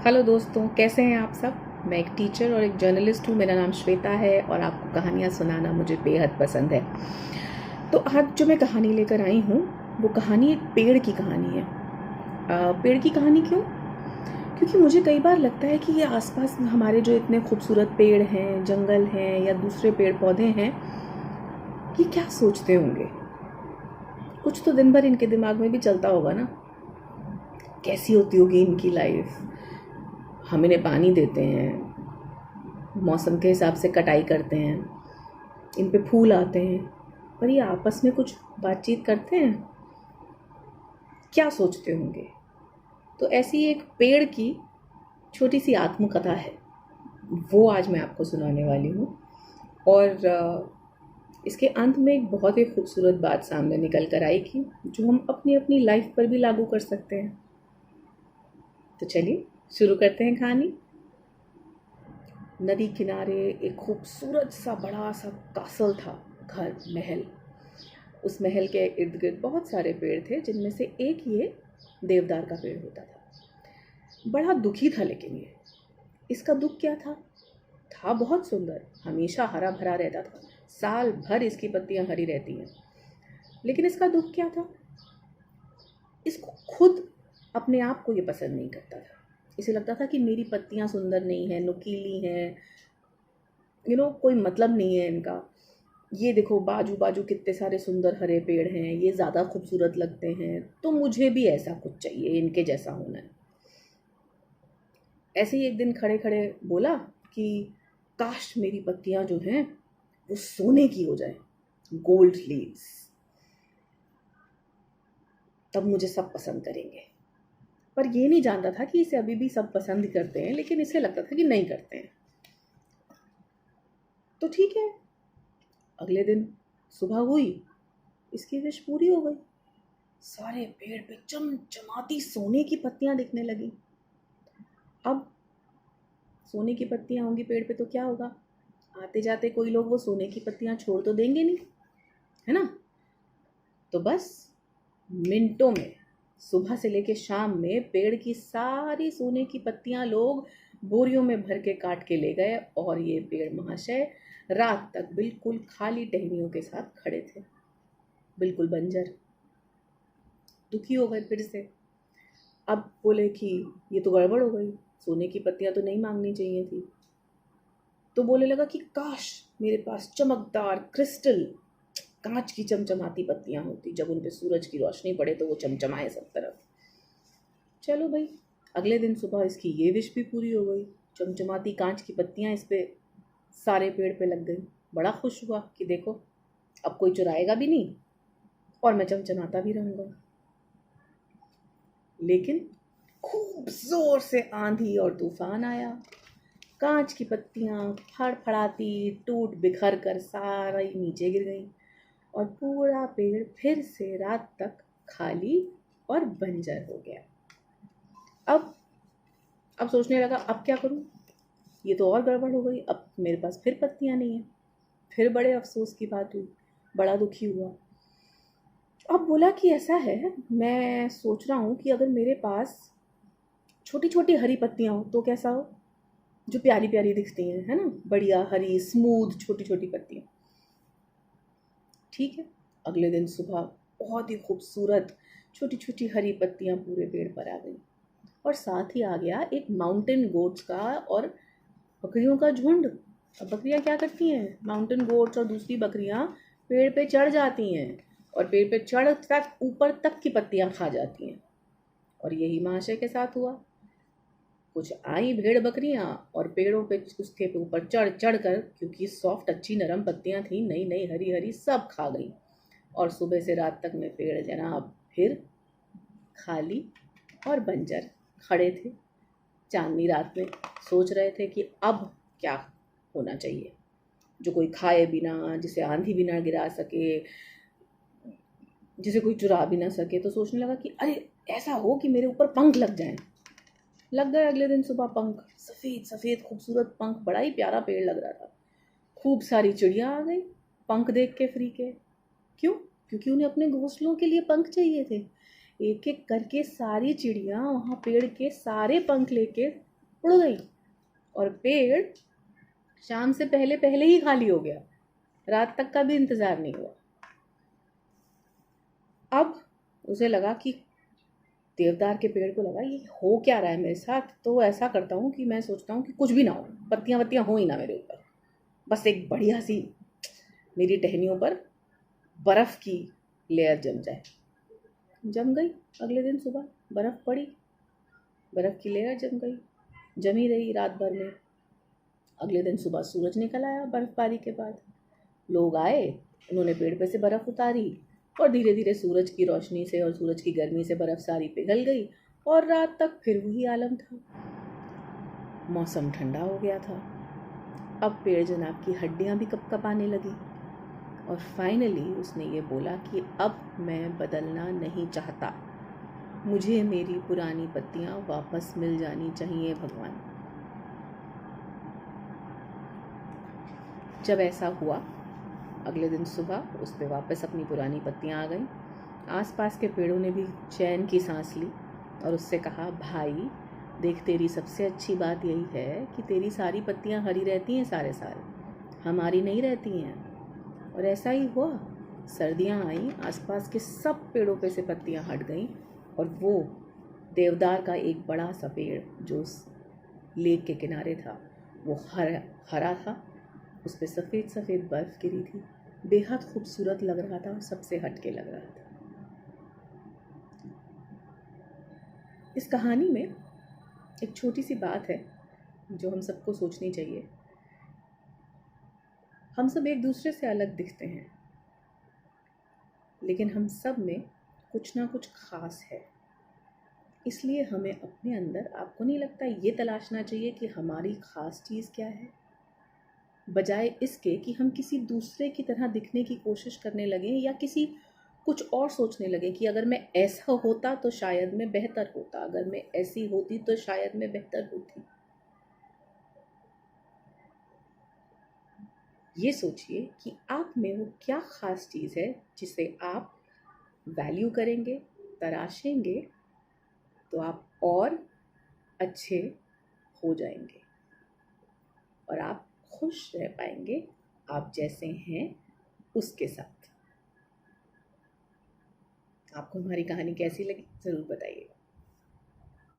Hello दोस्तों, कैसे हैं आप सब। मैं एक टीचर और एक जर्नलिस्ट हूँ। मेरा नाम श्वेता है और आपको कहानियाँ सुनाना मुझे बेहद पसंद है। तो आज जो मैं कहानी लेकर आई हूँ वो कहानी एक पेड़ की कहानी है। पेड़ की कहानी क्यों? क्योंकि मुझे कई बार लगता है कि ये आसपास हमारे जो इतने खूबसूरत पेड़ हैं, जंगल हैं या दूसरे पेड़ पौधे हैं, ये क्या सोचते होंगे। कुछ तो दिन भर इनके दिमाग में भी चलता होगा ना। कैसी होती होगी इनकी लाइफ। हम इन्हें पानी देते हैं, मौसम के हिसाब से कटाई करते हैं, इन पे फूल आते हैं, पर ये आपस में कुछ बातचीत करते हैं। क्या सोचते होंगे। तो ऐसी एक पेड़ की छोटी सी आत्मकथा है, वो आज मैं आपको सुनाने वाली हूँ। और इसके अंत में एक बहुत ही खूबसूरत बात सामने निकल कर आएगी जो हम अपनी अपनी लाइफ पर भी लागू कर सकते हैं। तो चलिए शुरू करते हैं कहानी। नदी किनारे एक खूबसूरत सा बड़ा सा कासल था, घर महल। उस महल के इर्द गिर्द बहुत सारे पेड़ थे, जिनमें से एक ये देवदार का पेड़ होता था। बड़ा दुखी था, लेकिन ये इसका दुख क्या था। था बहुत सुंदर, हमेशा हरा भरा रहता था, साल भर इसकी पत्तियां हरी रहती हैं। लेकिन इसका दुख क्या था। इसको खुद अपने आप को ये पसंद नहीं करता था। इसे लगता था कि मेरी पत्तियां सुंदर नहीं हैं, नुकीली हैं, कोई मतलब नहीं है इनका। ये देखो बाजू बाजू कितने सारे सुंदर हरे पेड़ हैं, ये ज़्यादा खूबसूरत लगते हैं, तो मुझे भी ऐसा कुछ चाहिए, इनके जैसा होना है। ऐसे ही एक दिन खड़े खड़े बोला कि काश मेरी पत्तियां जो हैं वो सोने की हो जाए, गोल्ड लीव्स, तब मुझे सब पसंद करेंगे। पर ये नहीं जानता था कि इसे अभी भी सब पसंद करते हैं, लेकिन इसे लगता था कि नहीं करते हैं। तो ठीक है, अगले दिन सुबह हुई, इसकी विश पूरी हो गई। सारे पेड़ पे चमचमाती सोने की पत्तियां दिखने लगी। अब सोने की पत्तियां होंगी पेड़ पे तो क्या होगा, आते जाते कोई लोग वो सोने की पत्तियां छोड़ तो देंगे नहीं, है ना। तो बस मिनटों में, सुबह से लेके शाम में पेड़ की सारी सोने की पत्तियां लोग बोरियों में भर के काट के ले गए, और ये पेड़ महाशय रात तक बिल्कुल खाली टहनियों के साथ खड़े थे, बिल्कुल बंजर। दुखी हो गए फिर से। अब बोले कि ये तो गड़बड़ हो गई, सोने की पत्तियां तो नहीं मांगनी चाहिए थी। तो बोले लगा कि काश मेरे पास चमकदार क्रिस्टल कांच की चमचमाती पत्तियां होती, जब उन पे सूरज की रोशनी पड़े तो वो चमचमाए सब तरफ। चलो भाई, अगले दिन सुबह इसकी ये विश भी पूरी हो गई। चमचमाती कांच की पत्तियां इस पे सारे पेड़ पे लग गई। बड़ा खुश हुआ कि देखो अब कोई चुराएगा भी नहीं और मैं चमचमाता भी रहूंगा। लेकिन खूब जोर से आंधी और तूफान आया। कांच की पत्तियां फड़फड़ाती टूट बिखर कर सारा ही नीचे गिर गई, और पूरा पेड़ फिर से रात तक खाली और बंजर हो गया। अब अब सोचने लगा अब क्या करूं, ये तो और गड़बड़ हो गई, अब मेरे पास फिर पत्तियां नहीं है। फिर बड़े अफसोस की बात हुई, बड़ा दुखी हुआ। अब बोला कि ऐसा है, मैं सोच रहा हूँ कि अगर मेरे पास छोटी छोटी हरी पत्तियां हो तो कैसा हो, जो प्यारी प्यारी दिखती हैं, है ना, बढ़िया हरी स्मूथ छोटी छोटी पत्तियां। ठीक है, अगले दिन सुबह बहुत ही खूबसूरत छोटी छोटी हरी पत्तियां पूरे पेड़ पर आ गई, और साथ ही आ गया एक माउंटेन गोट्स का और बकरियों का झुंड। अब बकरियां क्या करती हैं, माउंटेन गोट्स और दूसरी बकरियां पेड़ पे चढ़ जाती हैं और पेड़ पे चढ़ तक ऊपर तक की पत्तियां खा जाती हैं। और यही महाशय के साथ हुआ। कुछ आई भेड़ बकरियां और पेड़ों पे उसके ऊपर चढ़ चढ़ कर, क्योंकि सॉफ्ट अच्छी नरम पत्तियां थी, नई नई हरी हरी, सब खा गई। और सुबह से रात तक में पेड़ जनाब फिर खाली और बंजर खड़े थे। चांदनी रात में सोच रहे थे कि अब क्या होना चाहिए, जो कोई खाए बिना, जिसे आंधी भी ना गिरा सके, जिसे कोई चुरा भी ना सके। तो सोचने लगा कि अरे ऐसा हो कि मेरे ऊपर पंख लग जाएं। लग गए अगले दिन सुबह पंख, सफ़ेद सफ़ेद खूबसूरत पंख, बड़ा ही प्यारा पेड़ लग रहा था। खूब सारी चिड़िया आ गई पंख देख के फ्री के। क्यों? क्योंकि उन्हें अपने घोंसलों के लिए पंख चाहिए थे। एक एक करके सारी चिड़िया वहाँ पेड़ के सारे पंख लेके उड़ गई और पेड़ शाम से पहले पहले ही खाली हो गया, रात तक का भी इंतजार नहीं हुआ। अब उसे लगा कि देवदार के पेड़ को लगा ये हो क्या रहा है मेरे साथ, तो ऐसा करता हूँ कि मैं सोचता हूँ कि कुछ भी ना हो, पत्तियां वत्तियां हो ही ना मेरे ऊपर, बस एक बढ़िया सी मेरी टहनियों पर बर्फ की लेयर जम जाए। जम गई। अगले दिन सुबह बर्फ पड़ी, बर्फ की लेयर जम गई, जमी रही रात भर में। अगले दिन सुबह सूरज निकल आया बर्फबारी के बाद। लोग आए, उन्होंने पेड़ पे से बर्फ उतारी और धीरे धीरे सूरज की रोशनी से और सूरज की गर्मी से बर्फ सारी पिघल गई और रात तक फिर वही आलम था। मौसम ठंडा हो गया था। अब पेड़ जनाब की हड्डियां भी कपकपाने लगी और फाइनली उसने ये बोला कि अब मैं बदलना नहीं चाहता, मुझे मेरी पुरानी पत्तियां वापस मिल जानी चाहिए भगवान। जब ऐसा हुआ, अगले दिन सुबह उस पे वापस अपनी पुरानी पत्तियां आ गईं। आसपास के पेड़ों ने भी चैन की सांस ली और उससे कहा, भाई देख, तेरी सबसे अच्छी बात यही है कि तेरी सारी पत्तियां हरी रहती हैं सारे साल, हमारी नहीं रहती हैं। और ऐसा ही हुआ। सर्दियां आईं, आसपास के सब पेड़ों पे से पत्तियां हट गईं और वो देवदार का एक बड़ा सा पेड़ जो उस लेक के किनारे था वो हरा था। उस पर सफ़ेद सफ़ेद बर्फ़ गिरी थी, बेहद खूबसूरत लग रहा था और सबसे हटके लग रहा था। इस कहानी में एक छोटी सी बात है जो हम सबको सोचनी चाहिए। हम सब एक दूसरे से अलग दिखते हैं, लेकिन हम सब में कुछ ना कुछ खास है। इसलिए हमें अपने अंदर, आपको नहीं लगता, ये तलाशना चाहिए कि हमारी खास चीज़ क्या है, बजाय इसके कि हम किसी दूसरे की तरह दिखने की कोशिश करने लगें या किसी कुछ और सोचने लगे कि अगर मैं ऐसा होता तो शायद मैं बेहतर होता, अगर मैं ऐसी होती तो शायद मैं बेहतर होती। ये सोचिए कि आप में वो क्या ख़ास चीज़ है जिसे आप वैल्यू करेंगे, तराशेंगे, तो आप और अच्छे हो जाएंगे और आप खुश रह पाएंगे आप जैसे हैं उसके साथ। आपको हमारी कहानी कैसी लगी ज़रूर बताइएगा।